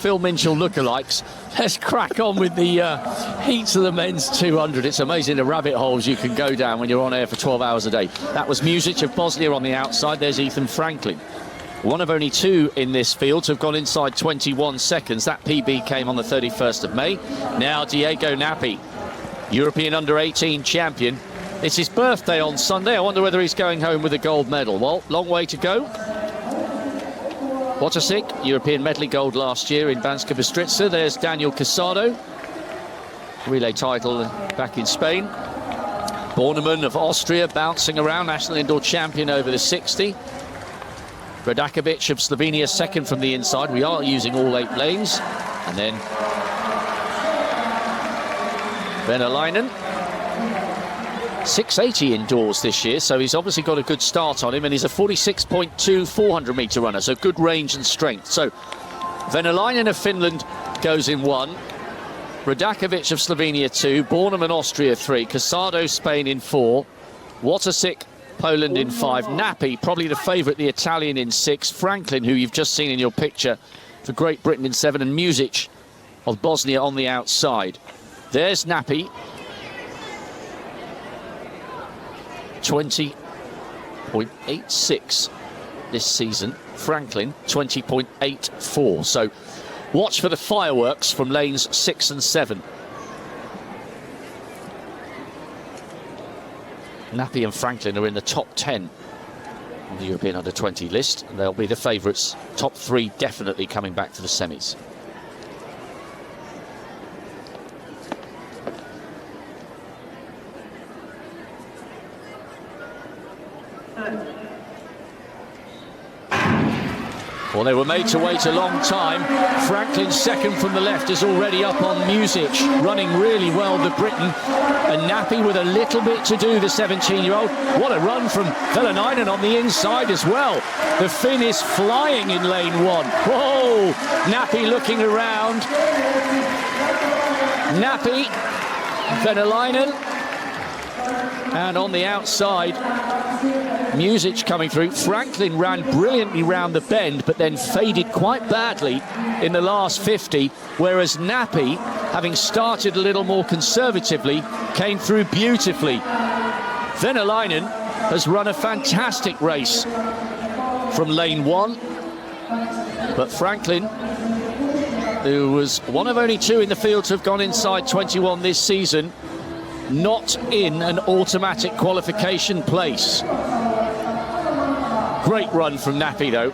Phil Minchell lookalikes. Let's crack on with the heats of the men's 200. It's amazing the rabbit holes you can go down when you're on air for 12 hours a day. That was Music of Bosnia on the outside. There's Ethan Franklin. One of only two in this field to have gone inside 21 seconds. That PB came on the 31st of May. Now Diego Nappi, European Under-18 champion. It's his birthday on Sunday. I wonder whether he's going home with a gold medal. Well, long way to go. Wojciech, European medley gold last year in Banska Bystrica. There's Daniel Casado, relay title back in Spain. Bornemann of Austria bouncing around, national indoor champion over the 60. Radakovic of Slovenia, second from the inside. We are using all 8 lanes. And then Venäläinen. 680 indoors this year, so he's obviously got a good start on him, and he's a 46.2 400-metre runner, so good range and strength. So Venäläinen of Finland goes in 1, Radakovic of Slovenia 2, Bornemann Austria 3, Casado Spain in 4, Wojciech Poland in 5, Nappi, probably the favourite, the Italian in 6, Franklin, who you've just seen in your picture, for Great Britain in 7, and Music of Bosnia on the outside. There's Nappi. 20.86 this season. Franklin 20.84. So watch for the fireworks from lanes 6 and 7. Nappi and Franklin are in the top 10 on the European Under-20 list, and they'll be the favourites. Top 3 definitely coming back to the semis. Well, they were made to wait a long time. Franklin, second from the left, is already up on Music, running really well, the Briton. And Nappi with a little bit to do, the 17-year-old. What a run from Venäläinen on the inside as well. The Finn is flying in lane 1. Whoa! Nappi looking around. Nappi, Venäläinen. And on the outside, Music coming through. Franklin ran brilliantly round the bend, but then faded quite badly in the last 50, whereas Nappi, having started a little more conservatively, came through beautifully. Venäläinen has run a fantastic race from lane 1, but Franklin, who was one of only 2 in the field to have gone inside 21 this season, not in an automatic qualification place. Great run from Nappi, though.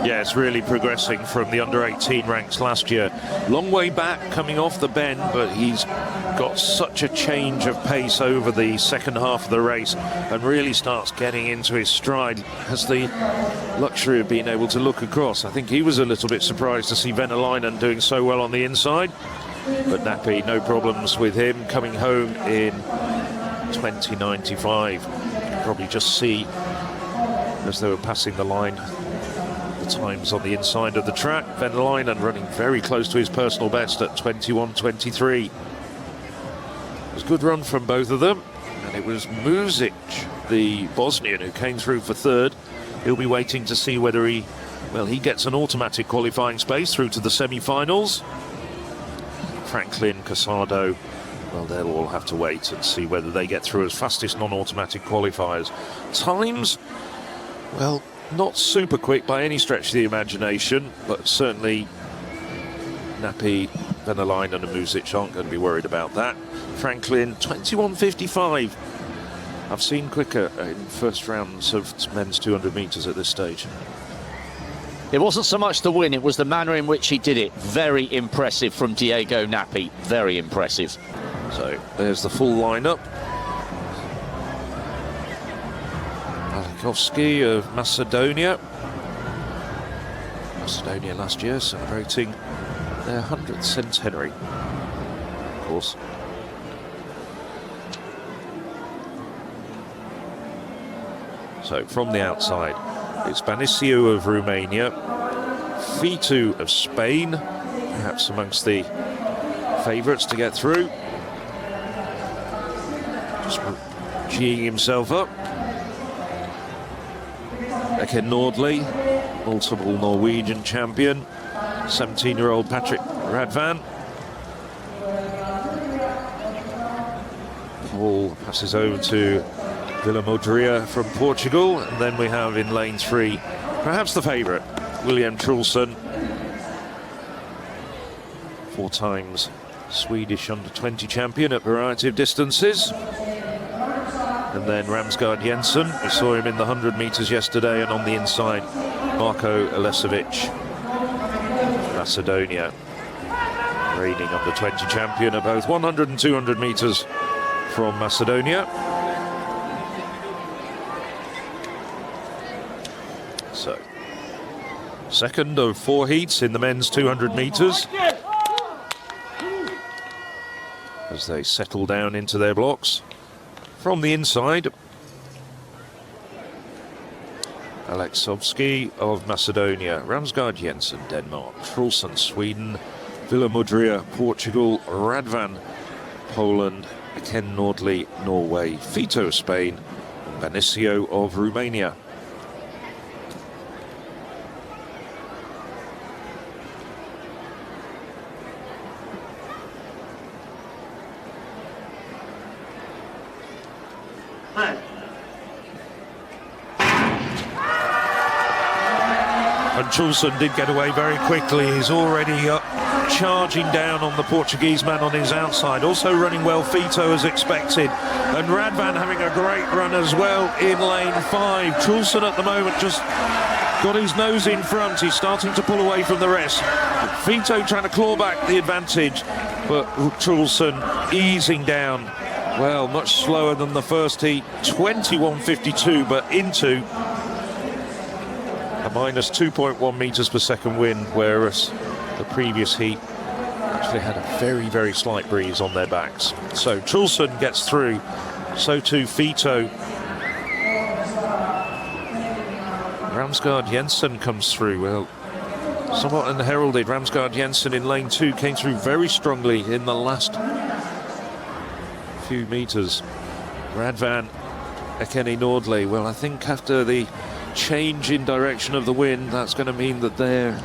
Yeah, it's really progressing from the under-18 ranks last year. Long way back coming off the bend, but he's got such a change of pace over the second half of the race and really starts getting into his stride. Has the luxury of being able to look across. I think he was a little bit surprised to see Venäläinen doing so well on the inside. But Nappi, no problems with him, coming home in 20.95. You can probably just see, as they were passing the line, the times on the inside of the track. Venäläinen running very close to his personal best at 21.23. It was a good run from both of them, and it was Music, the Bosnian, who came through for 3rd. He'll be waiting to see whether he gets an automatic qualifying space through to the semi-finals. Franklin, Casado, well, they'll all have to wait and see whether they get through as fastest non-automatic qualifiers. Times, well, not super quick by any stretch of the imagination, but certainly Nappi, Venäläinen and Music aren't going to be worried about that. Franklin, 21.55. I've seen quicker in first rounds of men's 200 metres at this stage. It wasn't so much the win, it was the manner in which he did it. Very impressive from Diego Nappi. Very impressive. So there's the full lineup. Alikovsky of Macedonia. Macedonia last year celebrating their 100th centenary, of course. So from the outside, it's Banisiu of Romania, Fitu of Spain, perhaps amongst the favourites to get through. Just geeing himself up. Eke Nordli, multiple Norwegian champion. 17-year-old Patrick Radvan. Paul passes over to Vila Modria from Portugal, and then we have in lane 3, perhaps the favourite, William Trulsson. 4 times Swedish under-20 champion at variety of distances. And then Ramsgaard Jensen, we saw him in the 100 metres yesterday, and on the inside, Marko Elesevic, Macedonia, reigning under-20 champion at both 100 and 200 metres from Macedonia. So, second of 4 heats in the men's 200 metres, as they settle down into their blocks. From the inside, Aleksovsky of Macedonia, Ramsgaard Jensen, Denmark, Trulsson, Sweden, Vila Modria, Portugal, Radvan, Poland, Ken Nordli, Norway, Fito, Spain, and Benicio of Romania. And Trulsson did get away very quickly. He's already charging down on the Portuguese man on his outside. Also running well, Fito, as expected. And Radvan having a great run as well in lane 5. Trulsson at the moment just got his nose in front. He's starting to pull away from the rest. Fito trying to claw back the advantage, but Trulsson easing down. Well, much slower than the first heat, 21.52, but into a minus 2.1 metres per second wind, whereas the previous heat actually had a very, very slight breeze on their backs. So Trulsson gets through, so too Fito. Ramsgaard Jensen comes through, well, somewhat unheralded. Ramsgaard Jensen in lane 2 came through very strongly in the last few metres. Radvan, Ekeni Nordli, well, I think after the change in direction of the wind, that's going to mean that their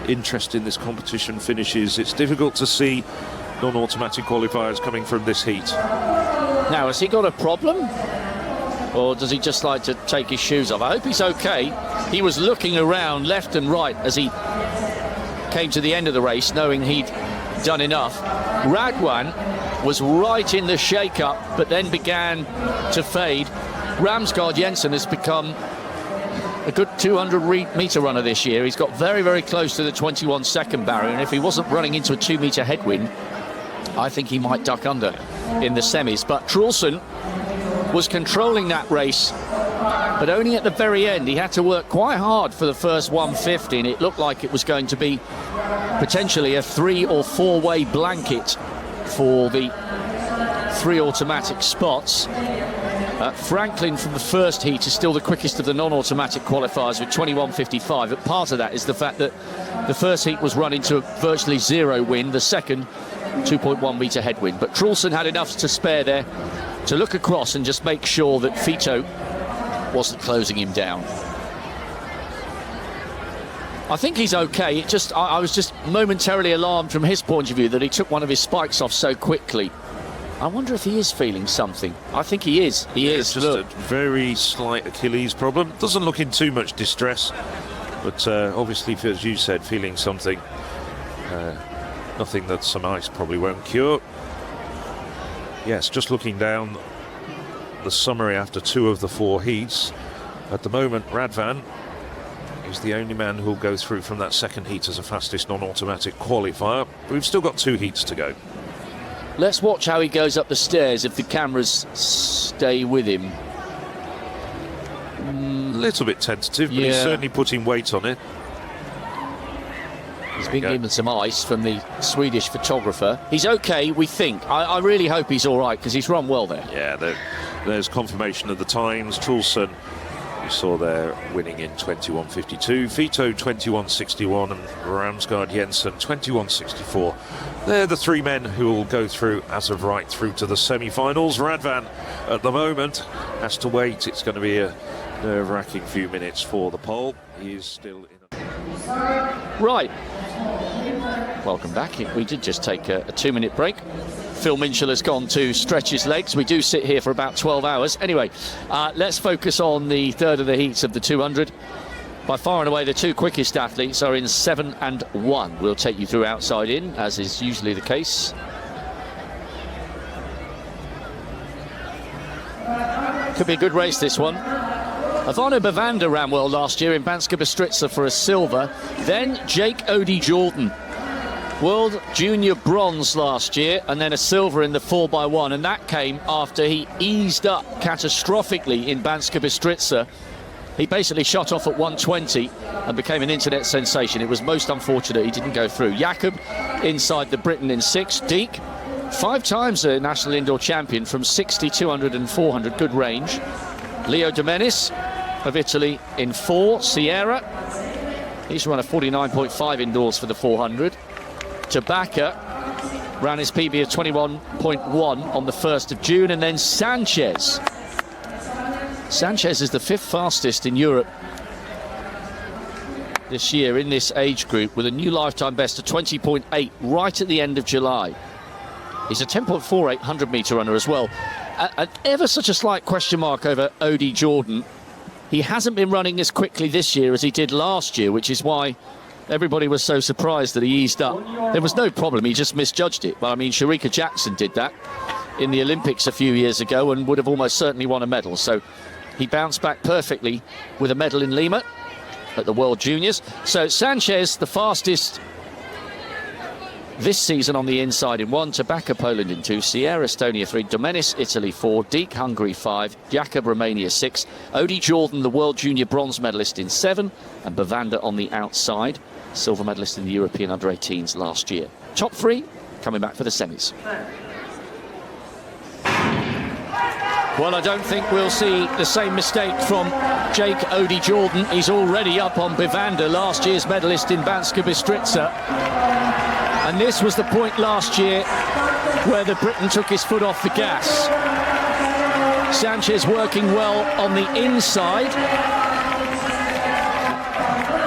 interest in this competition finishes. It's difficult to see non-automatic qualifiers coming from this heat. Now, has he got a problem? Or does he just like to take his shoes off? I hope he's okay. He was looking around left and right as he came to the end of the race, knowing he'd done enough. Radwan was right in the shake-up, but then began to fade. Ramsgaard Jensen has become a good 200-metre runner this year. He's got very, very close to the 21-second barrier, and if he wasn't running into a 2-metre headwind, I think he might duck under in the semis. But Trulsson was controlling that race, but only at the very end. He had to work quite hard for the first 150, and it looked like it was going to be potentially a 3- or 4-way blanket for the 3 automatic spots. Franklin from the first heat is still the quickest of the non-automatic qualifiers with 21.55, but part of that is the fact that the first heat was run into a virtually 0 wind, the second 2.1 metre headwind. But Trulsson had enough to spare there to look across and just make sure that Fito wasn't closing him down. I think he's okay. It just, I was just momentarily alarmed from his point of view that he took one of his spikes off so quickly. I wonder if he is feeling something. I think he is. He is. Just a very slight Achilles problem. Doesn't look in too much distress, but obviously, as you said, feeling something. Nothing that some ice probably won't cure. Yes, just looking down the summary after 2 of the 4 heats. At the moment, Radvan is the only man who'll go through from that second heat as a fastest non-automatic qualifier. We've still got 2 heats to go. Let's watch how he goes up the stairs if the cameras stay with him. A little bit tentative, but he's certainly putting weight on it. He's been given some ice from the Swedish photographer. He's okay, we think. I really hope he's all right, because he's run well there. Yeah, there's confirmation of the times. Trulsson, you saw there, winning in 21.52. Fito 21.61 and Ramsgaard Jensen 21.64. They're the 3 men who will go through as of right through to the semi-finals. Radvan at the moment has to wait. It's going to be a nerve-wracking few minutes for the pole. He is still in. Right, Welcome back. We did just take a 2-minute break. Phil Minchell has gone to stretch his legs. We do sit here for about 12 hours. Anyway, let's focus on the third of the heats of the 200. By far and away, the two quickest athletes are in 7 and 1. We'll take you through outside in, as is usually the case. Could be a good race, this one. Ivano Bavander ran well last year in Banska Bystrica for a silver. Then Jake Odie-Jordan, World Junior bronze last year, and then a silver in the 4x1. And that came after he eased up catastrophically in Banska Bystrica. He basically shot off at 120 and became an internet sensation. It was most unfortunate he didn't go through. Jakob inside the Briton in 6. Deke, 5 times a national indoor champion from 60, 200 and 400. Good range. Leo Domenis of Italy in 4. Sierra, he's run a 49.5 indoors for the 400. Tabaka ran his PB of 21.1 on the 1st of June. And then Sanchez. Sanchez is the 5th fastest in Europe this year in this age group, with a new lifetime best of 20.8 right at the end of July. He's a 10.48 100-metre runner as well. And ever such a slight question mark over Odie-Jordan. He hasn't been running as quickly this year as he did last year, which is why everybody was so surprised that he eased up. There was no problem, he just misjudged it. But I mean, Sharika Jackson did that in the Olympics a few years ago and would have almost certainly won a medal. So he bounced back perfectly with a medal in Lima at the World Juniors. So Sanchez, the fastest this season on the inside in 1. Tabaka, Poland in 2. Sierra, Estonia 3. Domenis, Italy 4. Deke, Hungary 5. Jakob, Romania 6. Odie-Jordan, the World Junior bronze medalist in 7. And Bavander on the outside, silver medalist in the European Under-18s last year. Top 3 coming back for the semis. Well, I don't think we'll see the same mistake from Jake Odie-Jordan. He's already up on Bavander, last year's medalist in Banska Bystrica. And this was the point last year where the Briton took his foot off the gas. Sanchez working well on the inside.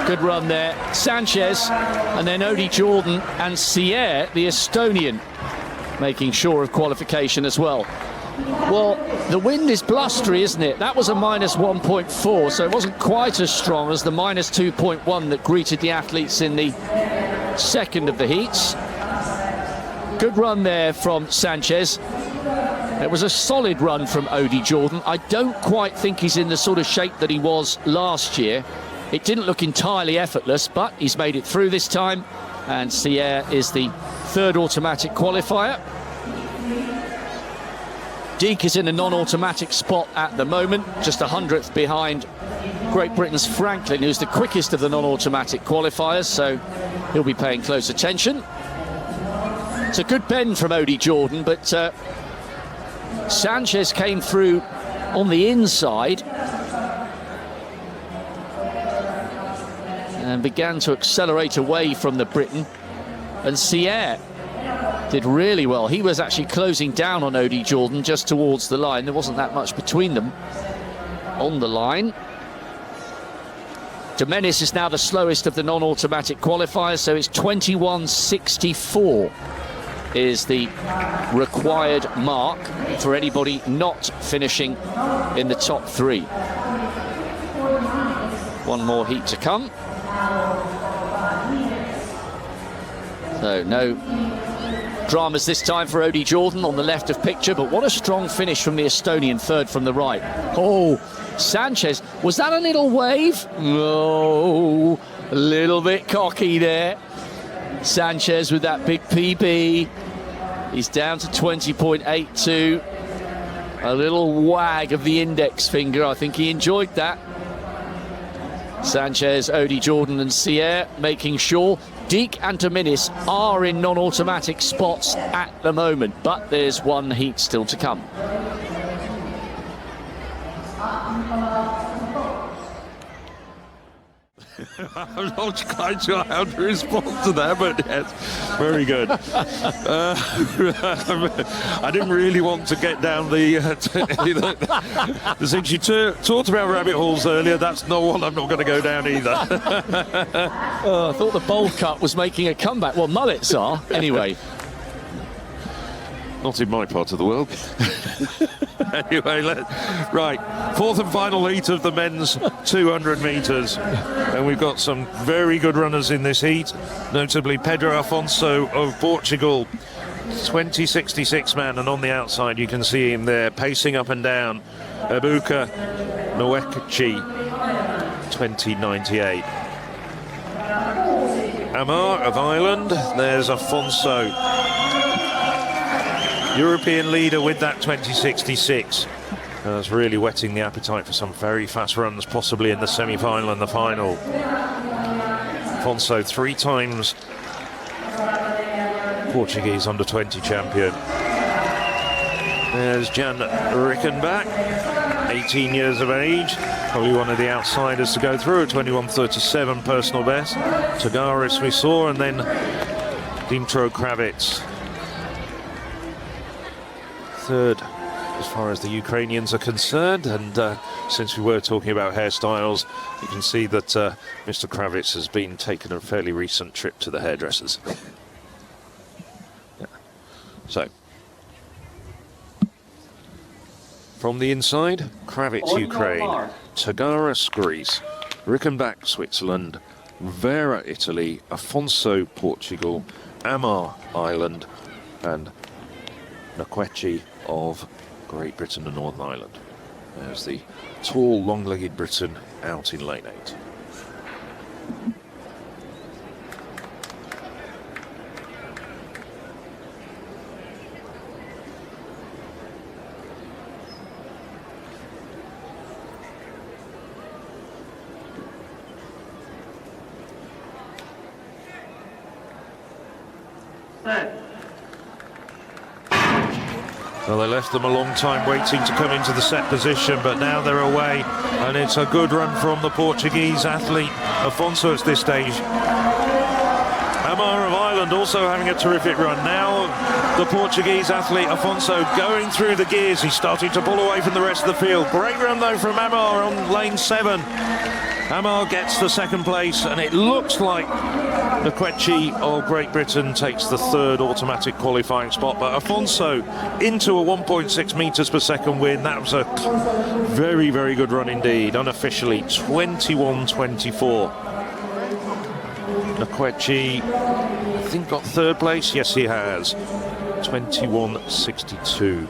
Good run there. Sanchez, and then Odie-Jordan and Sierre, the Estonian, making sure of qualification as well. Well, the wind is blustery, isn't it? That was a minus 1.4, so it wasn't quite as strong as the minus 2.1 that greeted the athletes in the second of the heats. Good run there from Sanchez. It was a solid run from Odie-Jordan. I don't quite think he's in the sort of shape that he was last year. It didn't look entirely effortless, but he's made it through this time. And Sierre is the 3rd automatic qualifier. Deke is in a non-automatic spot at the moment, just 100th behind Great Britain's Franklin, who's the quickest of the non-automatic qualifiers, so he'll be paying close attention. It's a good bend from Odie-Jordan, but Sanchez came through on the inside and began to accelerate away from the Briton. And Sierre did really well. He was actually closing down on Odie-Jordan just towards the line. There wasn't that much between them on the line. Domenis is now the slowest of the non-automatic qualifiers, so it's 21.64 is the required mark for anybody not finishing in the top 3. One more heat to come. So no dramas this time for Odie-Jordan on the left of picture, but what a strong finish from the Estonian, 3rd from the right. Oh, Sanchez, was that a little wave? No, a little bit cocky there. Sanchez with that big PB. He's down to 20.82. A little wag of the index finger. I think he enjoyed that. Sanchez, Odie-Jordan and Sierre making sure. Deke and Domenis are in non-automatic spots at the moment, but there's one heat still to come. I'm not quite sure how to respond to that, but yes, very good. I didn't really want to get down the... since you talked about rabbit holes earlier, that's not one I'm not going to go down either. I thought the bowl cut was making a comeback. Well, mullets are, anyway. Not in my part of the world. Anyway, right, fourth and final heat of the men's 200 metres. And we've got some very good runners in this heat, notably Pedro Afonso of Portugal, 2066 man, and on the outside you can see him there pacing up and down, Ebuka Nwekchi, 2098. Amar of Ireland, there's Afonso, European leader with that 2066. That's really whetting the appetite for some very fast runs, possibly in the semi-final and the final. Afonso, 3 times Portuguese under-20 champion. There's Jan Rickenbach, 18 years of age, probably one of the outsiders to go through, a 21:37 personal best. Tagaris we saw, and then Dmitro Kravitz, third as far as the Ukrainians are concerned. And since we were talking about hairstyles, you can see that Mr. Kravitz has been taking a fairly recent trip to the hairdressers. Yeah. So, from the inside, Kravitz, Ukraine, Tagaris, Greece, Rickenbach, Switzerland, Vera, Italy, Afonso, Portugal, Amar, Ireland, and Nwekchi of Great Britain and Northern Ireland. There's the tall, long-legged Briton out in lane 8. Well, they left them a long time waiting to come into the set position, but now they're away, and it's a good run from the Portuguese athlete Afonso at this stage. Amar of Ireland also having a terrific run. Now the Portuguese athlete Afonso going through the gears. He's starting to pull away from the rest of the field. Great run though from Amar on lane 7. Amar gets the second place, and it looks like Nwekchi of Great Britain takes the third automatic qualifying spot, but Afonso into a 1.6 metres per second win. That was a very, very good run indeed. Unofficially 21:24. Nwekchi, I think, got third place. Yes, he has. 21:62.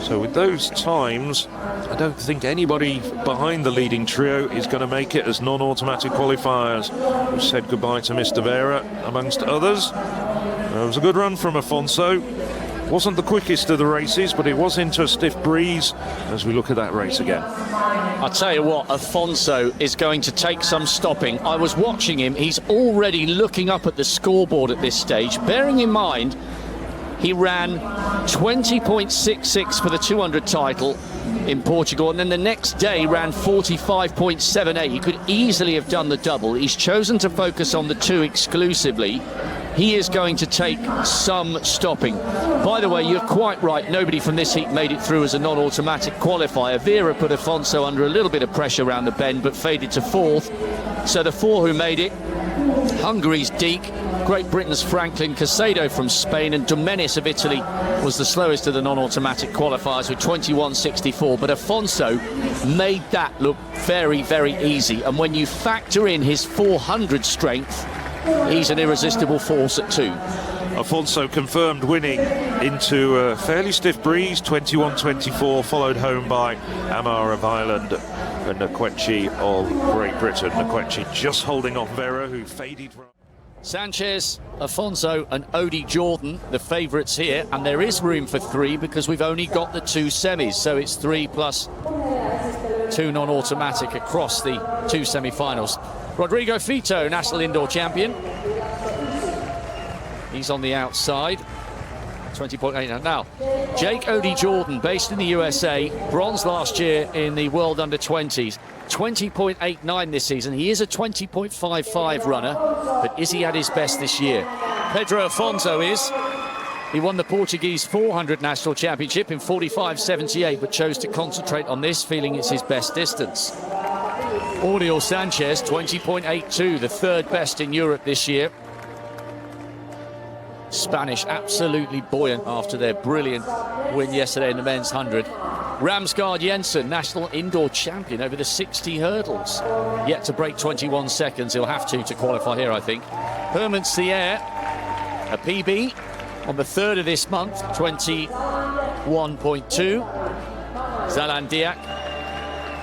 So with those times, I don't think anybody behind the leading trio is going to make it as non-automatic qualifiers. We've said goodbye to Mr. Vera, amongst others. It was a good run from Afonso. Wasn't the quickest of the races, but it was into a stiff breeze as we look at that race again. I'll tell you what, Afonso is going to take some stopping. I was watching him. He's already looking up at the scoreboard at this stage, bearing in mind he ran 20.66 for the 200 title in Portugal, and then the next day ran 45.78. He could easily have done the double. He's chosen to focus on the 2 exclusively. He is going to take some stopping. By the way, you're quite right. Nobody from this heat made it through as a non-automatic qualifier. Vera put Afonso under a little bit of pressure around the bend, but faded to 4th. So the 4 who made it: Hungary's Deek, Great Britain's Franklin, Casado from Spain, and Domenis of Italy was the slowest of the non-automatic qualifiers with 21:64. But Afonso made that look very, very easy. And when you factor in his 400 strength, he's an irresistible force at 2. Afonso confirmed winning into a fairly stiff breeze, 21:24, followed home by Amar of Ireland and Nwekchi of Great Britain. Nwekchi just holding off Vera, who faded. Sanchez, Afonso and Odie Jordan, the favourites here, and there is room for 3 because we've only got the 2 semis, so it's 3 plus 2 non-automatic across the 2 semi-finals. Rodrigo Fito, national indoor champion. He's on the outside, 20.8 now. Jake Odie Jordan, based in the USA, bronze last year in the World Under-20s. 20.89 this season. He is a 20.55 runner, but is he at his best this year? Pedro Afonso is. He won the Portuguese 400 national championship in 45.78, but chose to concentrate on this, feeling it's his best distance. Oriol Sanchez, 20.82, the third best in Europe this year. Spanish absolutely buoyant after their brilliant win yesterday in the men's 100. Ramsgaard Jensen, national indoor champion over the 60 hurdles. Yet to break 21 seconds. He'll have to qualify here, I think. Herman Sier, a PB on the 3rd of this month, 21.2. Zalan Diak,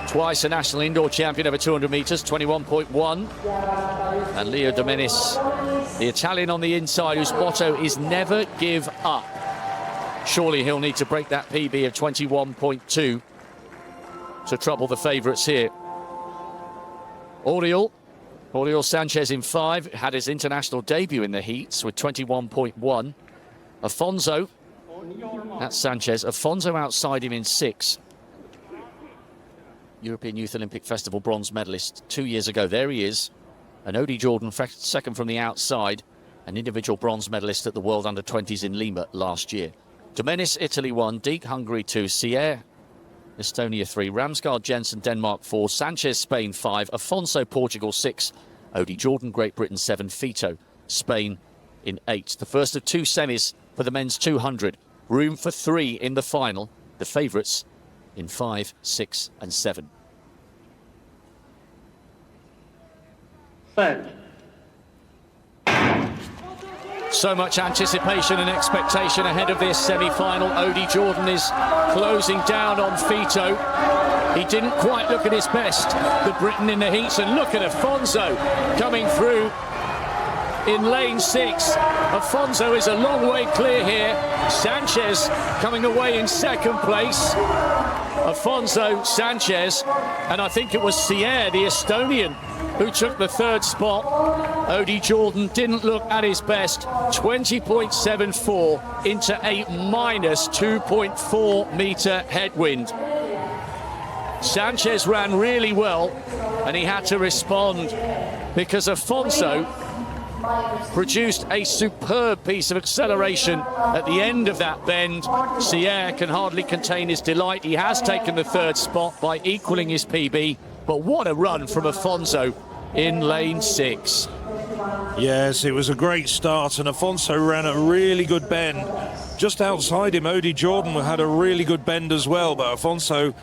twice a national indoor champion over 200 metres, 21.1. And Leo Domenis, the Italian on the inside, whose motto is never give up. Surely he'll need to break that PB of 21.2 to trouble the favourites here. Oriol Sanchez in 5, had his international debut in the heats with 21.1. Afonso, that's Sanchez. Afonso outside him in 6. European Youth Olympic Festival bronze medalist 2 years ago. There he is. And Odie Jordan, second from the outside. An individual bronze medalist at the World Under-20s in Lima last year. Domenis, Italy 1, Deek, Hungary 2, Sier, Estonia 3, Ramsgaard Jensen, Denmark 4, Sanchez, Spain 5, Afonso, Portugal 6, Odie Jordan, Great Britain 7, Fito, Spain in 8. The first of 2 semis for the men's 200. Room for 3 in the final. The favourites in 5, 6 and 7. So much anticipation and expectation ahead of this semi-final. Odie Jordan is closing down on Fito. He didn't quite look at his best, the Briton in the heats, and look at Afonso coming through in lane 6. Afonso is a long way clear here. Sanchez coming away in 2nd place. Afonso, Sanchez, and I think it was Sier, the Estonian, who took the 3rd spot. Odie Jordan didn't look at his best. 20.74 into a minus 2.4 metre headwind. Sanchez ran really well, and he had to respond because Afonso produced a superb piece of acceleration at the end of that bend. Sier can hardly contain his delight. He has taken the 3rd spot by equaling his PB, but what a run from Afonso in lane 6. Yes, it was a great start, and Afonso ran a really good bend. Just outside him, Odie Jordan had a really good bend as well, but Afonso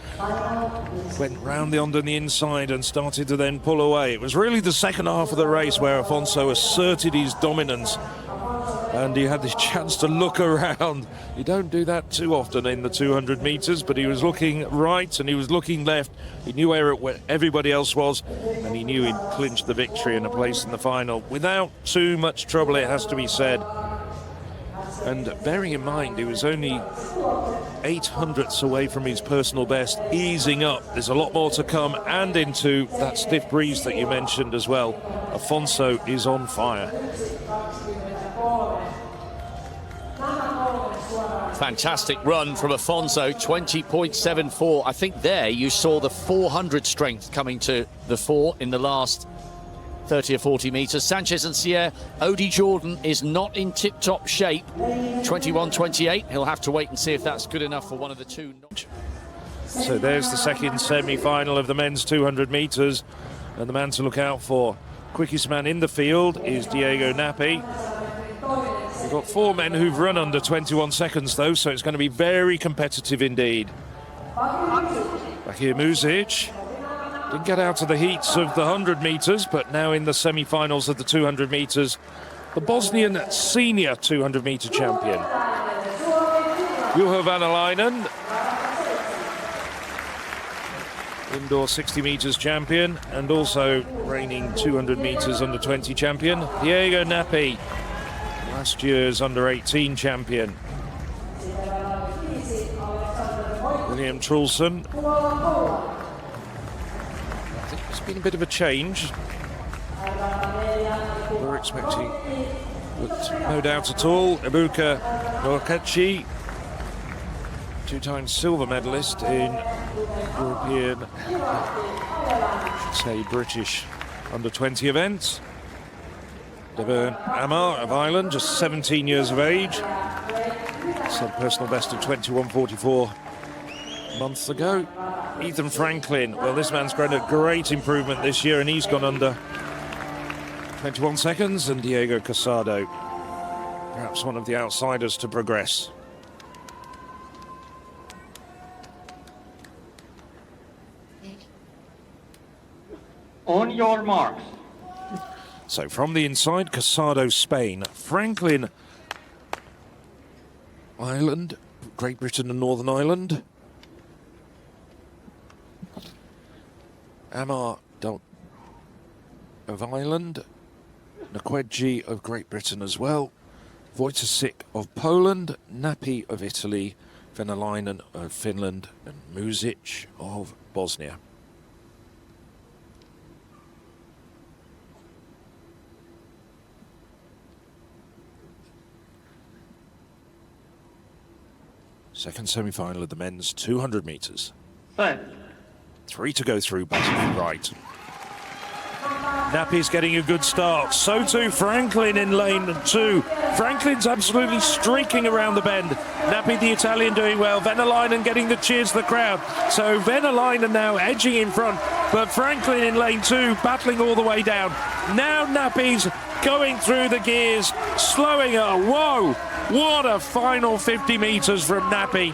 went round on the inside and started to then pull away. It was really the second half of the race where Afonso asserted his dominance, and he had this chance to look around. You don't do that too often in the 200 metres, but he was looking right and he was looking left. He knew where everybody else was, and he knew he'd clinched the victory and a place in the final without too much trouble, it has to be said. And bearing in mind, he was only 800ths away from his personal best, easing up. There's a lot more to come, and into that stiff breeze that you mentioned as well. Afonso is on fire. Fantastic run from Afonso, 20.74. I think there you saw the 400 strength coming to the fore in the last 30 or 40 metres. Sanchez and Sier. Odie Jordan is not in tip-top shape. 21.28. He'll have to wait and see if that's good enough for one of the two. So there's the second semi-final of the men's 200 metres, and the man to look out for. Quickest man in the field is Diego Nappi. We've got 4 men who've run under 21 seconds though, so it's going to be very competitive indeed. Bakir Muzic didn't get out of the heats of the 100 metres, but now in the semi-finals of the 200 metres, the Bosnian senior 200 metre champion. Juha Vanalainen, indoor 60 metres champion, and also reigning 200 metres under 20 champion. Diego Nappi, last year's under 18 champion. William Trulson. I think there's been a bit of a change. We're expecting, but no doubt at all, Ibuka Nokachi, 2-time silver medalist in European should say British under-20 events. Diego Nappi of Ireland, just 17 years of age. Set personal best of 21:44 months ago. Ethan Franklin, well, this man's grown a great improvement this year, and he's gone under 21 seconds. And Diego Casado, perhaps one of the outsiders to progress. On your marks. So from the inside, Casado, Spain. Franklin, Ireland, Great Britain and Northern Ireland. Amar of Ireland. Nakweji of Great Britain as well. Wojciech of Poland. Nappi of Italy. Venäläinen of Finland. And Muzic of Bosnia. Second semi-final of the men's 200 metres. 3 to go through, batting from right. Nappi's getting a good start. So too Franklin in lane 2. Franklin's absolutely streaking around the bend. Nappi, the Italian, doing well. Venäläinen getting the cheers of the crowd. So Venäläinen now edging in front, but Franklin in lane 2 battling all the way down. Now Nappi's going through the gears, slowing her. Whoa! What a final 50 metres from Nappi.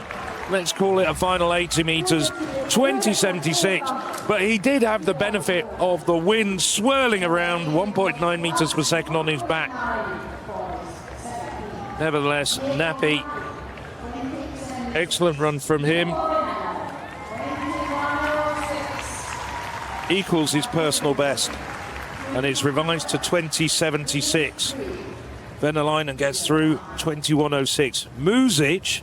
Let's call it a final 80 metres, 20.76. But he did have the benefit of the wind swirling around, 1.9 metres per second on his back. Nevertheless, Nappi, excellent run from him. Equals his personal best, and it's revised to 20.76. Venäläinen gets through 21.06. Muzic,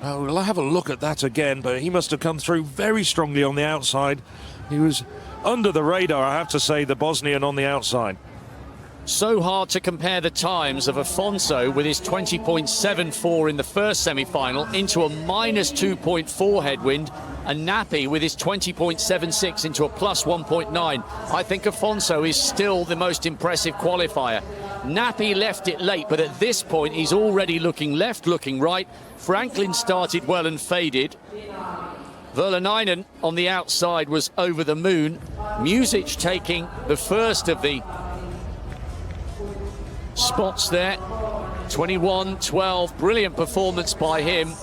we'll have a look at that again, but he must have come through very strongly on the outside. He was under the radar, I have to say, the Bosnian on the outside. So hard to compare the times of Afonso with his 20.74 in the first semi-final into a minus 2.4 headwind, and Nappi with his 20.76 into a plus 1.9. I think Afonso is still the most impressive qualifier. Nappi left it late, but at this point he's already looking left, looking right. Franklin started well and faded. Venäläinen on the outside was over the moon. Muzic taking the first of the spots there. 21-12, brilliant performance by him.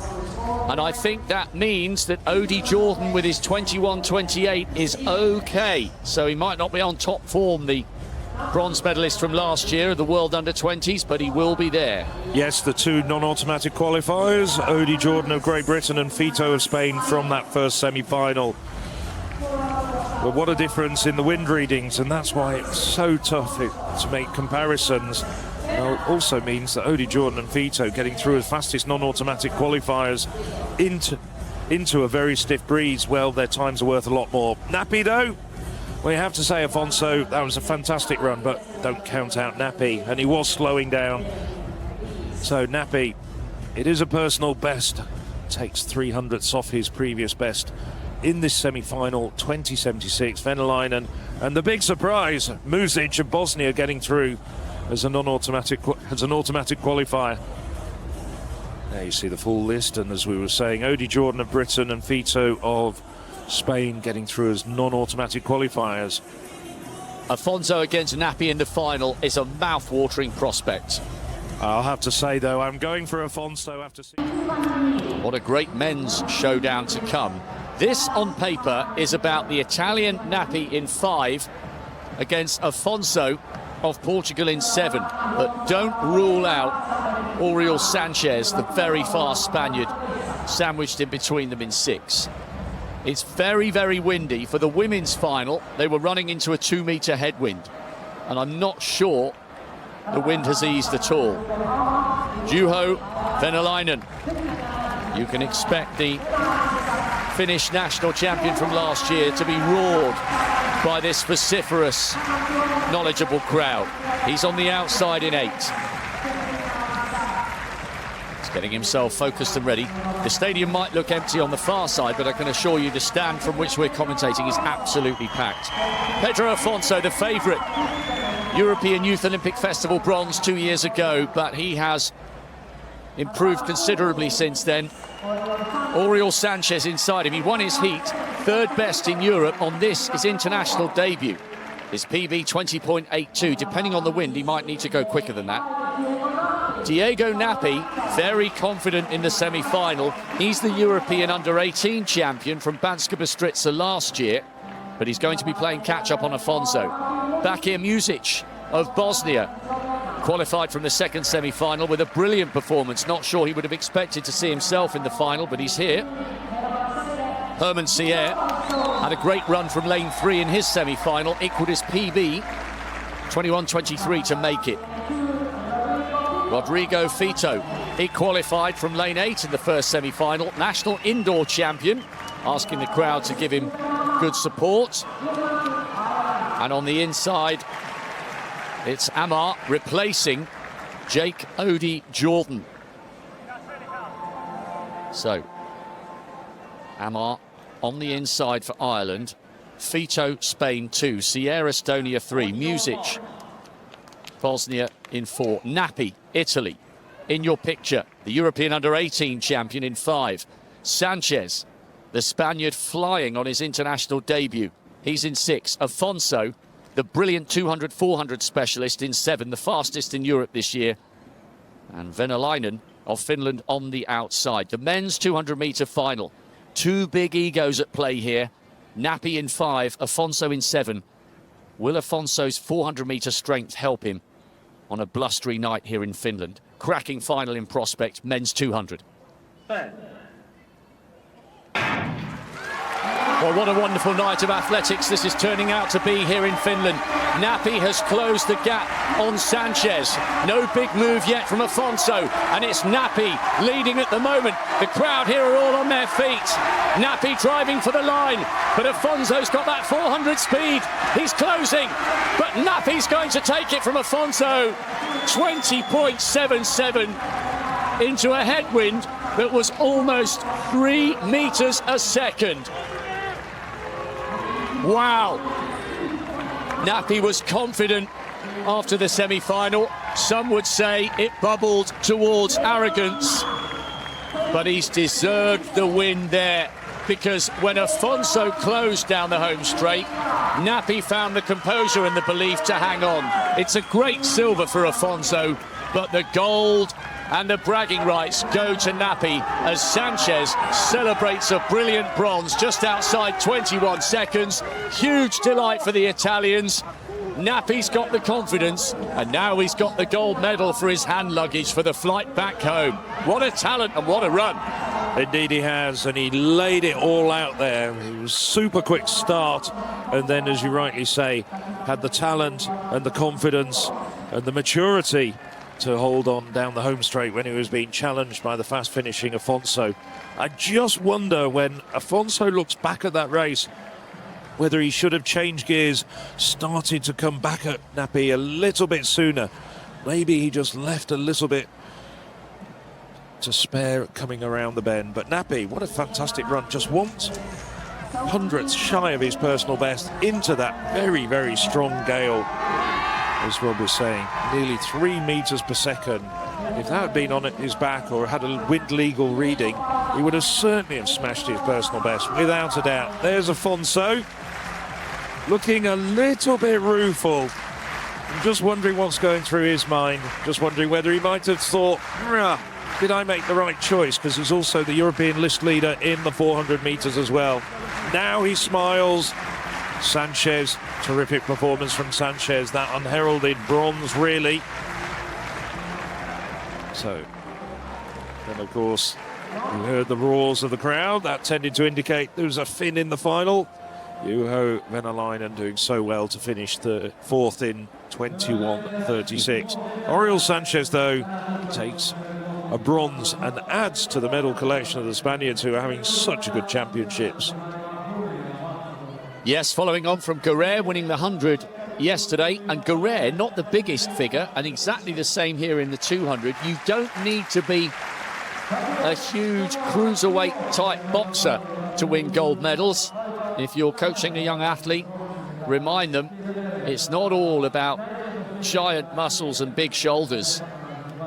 And I think that means that Odie Jordan with his 21-28 is okay. So he might not be on top form, the bronze medalist from last year of the World Under-20s, but he will be there. Yes, the two non-automatic qualifiers, Odie Jordan of Great Britain and Fito of Spain from that first semi-final. But what a difference in the wind readings, and that's why it's so tough to make comparisons. It also means that Odie Jordan and Fito getting through as fastest non-automatic qualifiers into a very stiff breeze, well, their times are worth a lot more. Nappi, though, we have to say, Afonso, that was a fantastic run, but don't count out Nappi, and he was slowing down. So Nappi, it is a personal best, takes 300ths off his previous best in this semi-final, 20.76. Venäläinen, and the big surprise, Muzic of Bosnia getting through as an automatic qualifier. There you see the full list, and as we were saying, Odie Jordan of Britain and Fito of Spain getting through as non-automatic qualifiers. Afonso against Nappi in the final is a mouth-watering prospect. I'll have to say, though, I'm going for Afonso after seeing... What a great men's showdown to come. This, on paper, is about the Italian Nappi in 5 against Afonso of Portugal in 7. But don't rule out Oriol Sanchez, the very fast Spaniard, sandwiched in between them in 6. It's very, very windy. For the women's final, they were running into a 2-metre headwind, and I'm not sure the wind has eased at all. Juho Venäläinen. You can expect the Finnish national champion from last year to be roared by this vociferous, knowledgeable crowd. He's on the outside in 8. It's Getting himself focused and ready. The stadium might look empty on the far side, but I can assure you the stand from which we're commentating is absolutely packed. Pedro Afonso, the favourite. European Youth Olympic Festival bronze 2 years ago, but he has improved considerably since then. Oriol Sanchez inside him. He won his heat, third best in Europe on this, his international debut. His PB 20.82. Depending on the wind, he might need to go quicker than that. Diego Nappi, very confident in the semi-final. He's the European under-18 champion from Banska Bystrica last year, but he's going to be playing catch-up on Afonso. Back here, Music of Bosnia, qualified from the second semi-final with a brilliant performance. Not sure he would have expected to see himself in the final, but he's here. Herman Sier had a great run from lane 3 in his semi-final, equalled his PB 21.23 to make it. Rodrigo Fito, he qualified from lane 8 in the first semi-final, national indoor champion, asking the crowd to give him good support. And on the inside, it's Amar replacing Jake Odie Jordan. So, Amar on the inside for Ireland. Fito, Spain 2. Sierra, Estonia 3. Music, Bosnia in 4. Nappi, Italy, in your picture. The European under-18 champion in 5. Sanchez, the Spaniard, flying on his international debut. He's in 6. Afonso, the brilliant 200-400 specialist, in 7, the fastest in Europe this year. And Venäläinen of Finland on the outside. The men's 200-metre final. Two big egos at play here. Nappi in 5, Afonso in 7. Will Afonso's 400-metre strength help him on a blustery night here in Finland? Cracking final in prospect, men's 200. Well, what a wonderful night of athletics this is turning out to be here in Finland. Nappi has closed the gap on Sanchez. No big move yet from Afonso, and it's Nappi leading at the moment. The crowd here are all on their feet. Nappi driving for the line, but Afonso's got that 400 speed. He's closing, but Nappi's going to take it from Afonso. 20.77 into a headwind that was almost 3 meters a second. Wow. Nappi was confident after the semi-final. Some would say it bubbled towards arrogance, but he's deserved the win there, because when Afonso closed down the home straight, Nappi found the composure and the belief to hang on. It's a great silver for Afonso, but the gold and the bragging rights go to Nappi as Sanchez celebrates a brilliant bronze just outside 21 seconds. Huge delight for the Italians. Nappi's got the confidence, and now he's got the gold medal for his hand luggage for the flight back home. What a talent and what a run. Indeed he has, and he laid it all out there. It was super quick start, and then, as you rightly say, had the talent and the confidence and the maturity to hold on down the home straight when he was being challenged by the fast finishing Afonso. I just wonder, when Afonso looks back at that race, whether he should have changed gears, started to come back at Nappi a little bit sooner. Maybe he just left a little bit to spare coming around the bend. But Nappi, what a fantastic run. Just 1/100th shy of his personal best into that very, very strong gale. As Rob was saying, nearly 3 meters per second. If that had been on his back or had a wind legal reading, he would have certainly have smashed his personal best, without a doubt. There's Afonso, looking a little bit rueful. I'm just wondering what's going through his mind. Just wondering whether he might have thought, did I make the right choice? Because he's also the European list leader in the 400 meters as well. Now he smiles. Sanchez, terrific performance from Sanchez, that unheralded bronze, really. So, then of course, you heard the roars of the crowd. That tended to indicate there was a Finn in the final. Juho Venäläinen doing so well to finish the 4th in 21.36. Oriol Sanchez, though, takes a bronze and adds to the medal collection of the Spaniards, who are having such good championships. Yes, following on from Guerre winning the 100 yesterday, and Guerre not the biggest figure, and exactly the same here in the 200. You don't need to be a huge cruiserweight type boxer to win gold medals. If you're coaching a young athlete, remind them it's not all about giant muscles and big shoulders.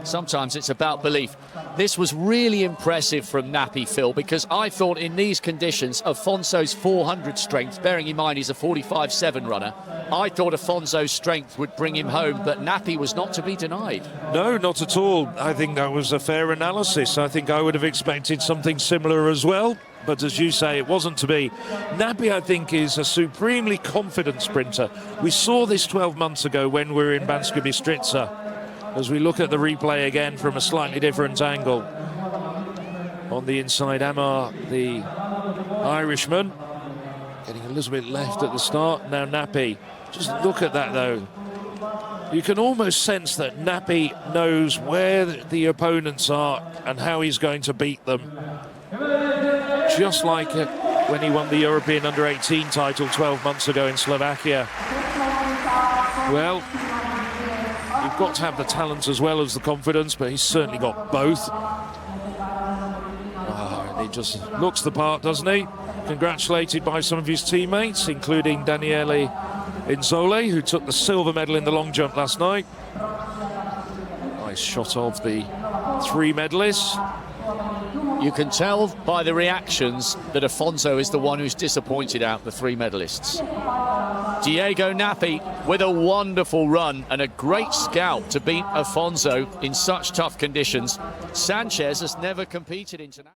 Sometimes it's about belief. This was really impressive from Nappi, Phil, because I thought in these conditions, Afonso's 400 strength, bearing in mind he's a 45.7 runner, I thought Afonso's strength would bring him home, but Nappi was not to be denied. No, not at all. I think that was a fair analysis. I think I would have expected something similar as well. But as you say, it wasn't to be. Nappi, I think, is a supremely confident sprinter. We saw this 12 months ago when we were in Banska Bystrica. As we look at the replay again from a slightly different angle. On the inside, Amar, the Irishman, getting a little bit left at the start. Now Nappi. Just look at that, though. You can almost sense that Nappi knows where the opponents are and how he's going to beat them. Just like when he won the European Under-18 title 12 months ago in Slovakia. Well, you've got to have the talent as well as the confidence, but he's certainly got both. And he just looks the part, doesn't he? Congratulated by some of his teammates, including Daniele Inzole, who took the silver medal in the long jump last night. Nice shot of the three medalists. You can tell by the reactions that Afonso is the one who's disappointed out the three medalists. Diego Nappi with a wonderful run and a great scout to beat Afonso in such tough conditions. Sanchez has never competed internationally.